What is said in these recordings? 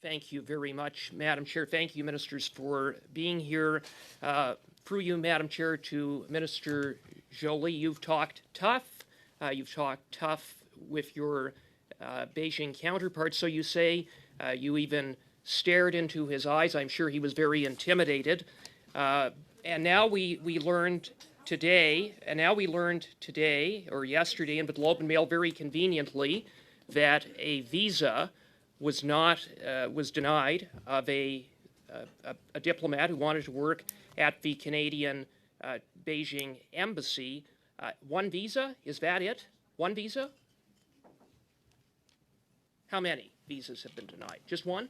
Thank you very much, Madam Chair. Thank you, ministers, for being here. Through you, Madam Chair, to Minister Joly, you've talked tough. You've talked tough with your Beijing counterpart, so you say. You even stared into his eyes. I'm sure he was very intimidated. And now we learned today, or yesterday in the Globe and Mail very conveniently, that a visa was denied of a diplomat who wanted to work at the Canadian Beijing embassy. One visa, is that it? One visa? How many visas have been denied? Just one?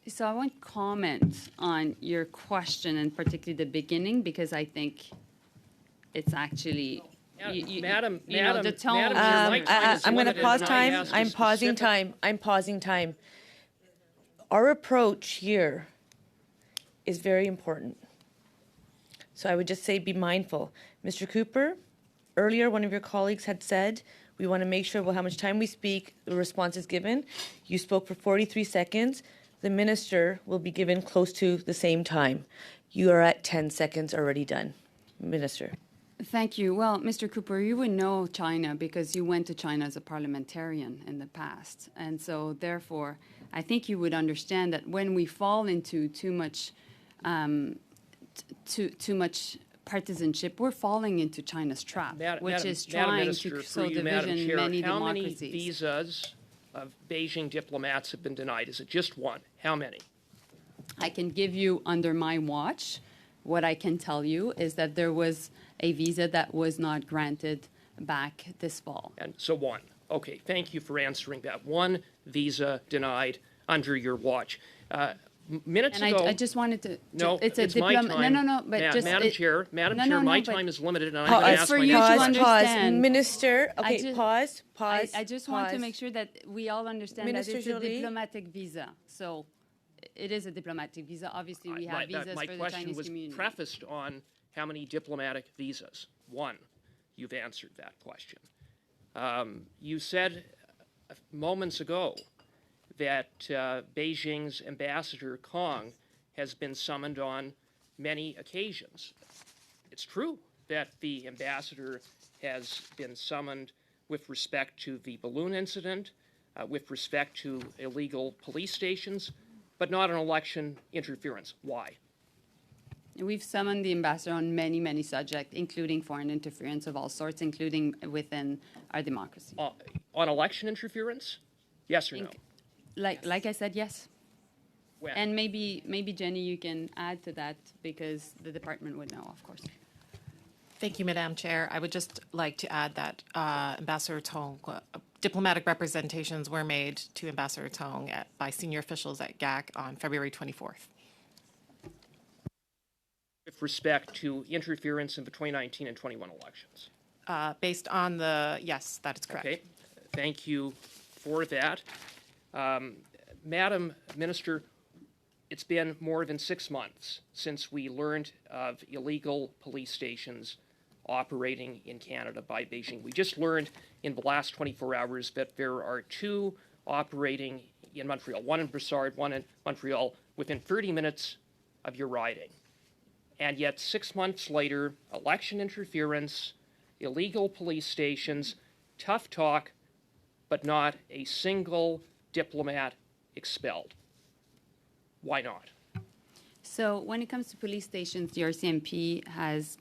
So I won't comment on your question, and particularly the beginning, because I think it's actually the tone. I'm going to pause time. I'm pausing time. I'm pausing time. Our approach here is very important. So I would just say be mindful. Mr. Cooper, earlier one of your colleagues had said we want to make sure how much time we speak, the response is given. You spoke for 43 seconds. The minister will be given close to the same time. You are at 10 seconds already done. Minister. Thank you. Well, Mr. Cooper, you would know China because you went to China as a parliamentarian in the past. And so, therefore, I think you would understand that when we fall into too much partisanship, we're falling into China's trap, which is trying to sow division in many democracies. How many visas of Beijing diplomats have been denied? Is it just one? How many? I can give you under my watch. What I can tell you is that there was a visa that was not granted back this fall. And so one. Okay, thank you for answering that. One visa denied under your watch. Minutes ago, I just wanted to. No, it's my time. No. But Madam Chair, my time is limited, and I'm going to ask for my you to question. understand. Minister, okay, pause. I just want to make sure that we all understand Minister that it's Joly. a diplomatic visa. So it is a diplomatic visa. Obviously, we have visas for the Chinese community. My question was prefaced on how many diplomatic visas. One. You've answered that question. You said moments ago that Beijing's ambassador Kong has been summoned on many occasions. It's true that the ambassador has been summoned with respect to the balloon incident, with respect to illegal police stations, but not on election interference. Why? We've summoned the ambassador on many, many subjects, including foreign interference of all sorts, including within our democracy. On election interference? Yes or no? Like I said, yes. When? And maybe Jenny, you can add to that because the department would know, of course. Thank you, Madam Chair. I would just like to add that Ambassador Tong, diplomatic representations were made to Ambassador Tong by senior officials at GAC on February 24th. With respect to interference in the 2019 and 21 elections? Based on yes, that is correct. Okay, thank you for that. Madam Minister, it's been more than 6 months since we learned of illegal police stations operating in Canada by Beijing. We just learned in the last 24 hours that there are 2 operating in Montreal, one in Brossard, one in Montreal, within 30 minutes of your riding. And yet 6 months later, election interference, illegal police stations, tough talk, but not a single diplomat expelled. Why not? So when it comes to police stations, the RCMP has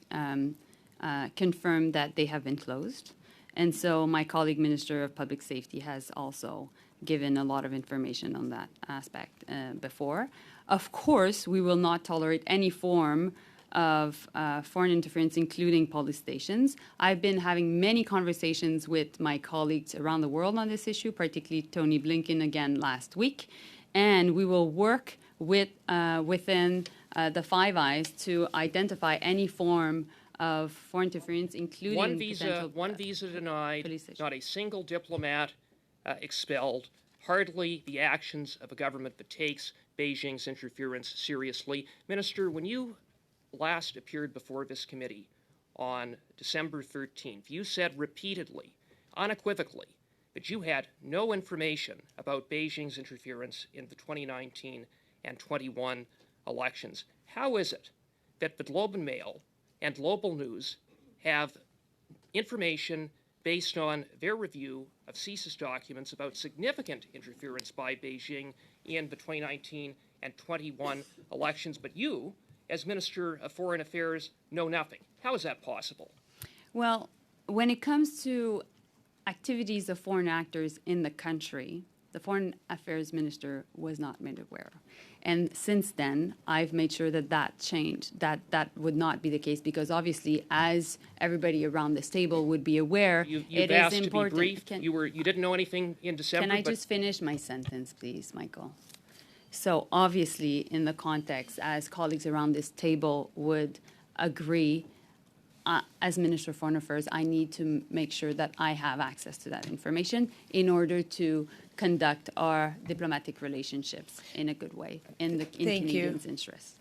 confirmed that they have been closed. And so my colleague, Minister of Public Safety, has also given a lot of information on that aspect before. Of course, we will not tolerate any form of foreign interference, including police stations. I've been having many conversations with my colleagues around the world on this issue, particularly Tony Blinken again last week. And we will work within the Five Eyes to identify any form of foreign interference, including one visa denied, not a single diplomat expelled, hardly the actions of a government that takes Beijing's interference seriously. Minister, when you last appeared before this committee on December 13th, you said repeatedly, unequivocally, but you had no information about Beijing's interference in the 2019 and 21 elections. How is it that the Globe and Mail and Global News have information based on their review of CSIS documents about significant interference by Beijing in the 2019 and 21 elections, but you, as Minister of Foreign Affairs, know nothing? How is that possible? Well, when it comes to activities of foreign actors in the country, the Foreign Affairs Minister was not made aware. And since then, I've made sure that that changed, that would not be the case, because obviously, as everybody around this table would be aware, You've it asked is important. to be briefed. You didn't know anything in December. Can I just finish my sentence, please, Michael? So obviously, in the context, as colleagues around this table would agree, as Minister of Foreign Affairs, I need to make sure that I have access to that information in order to conduct our diplomatic relationships in a good way, in Thank you. Canadians' interest.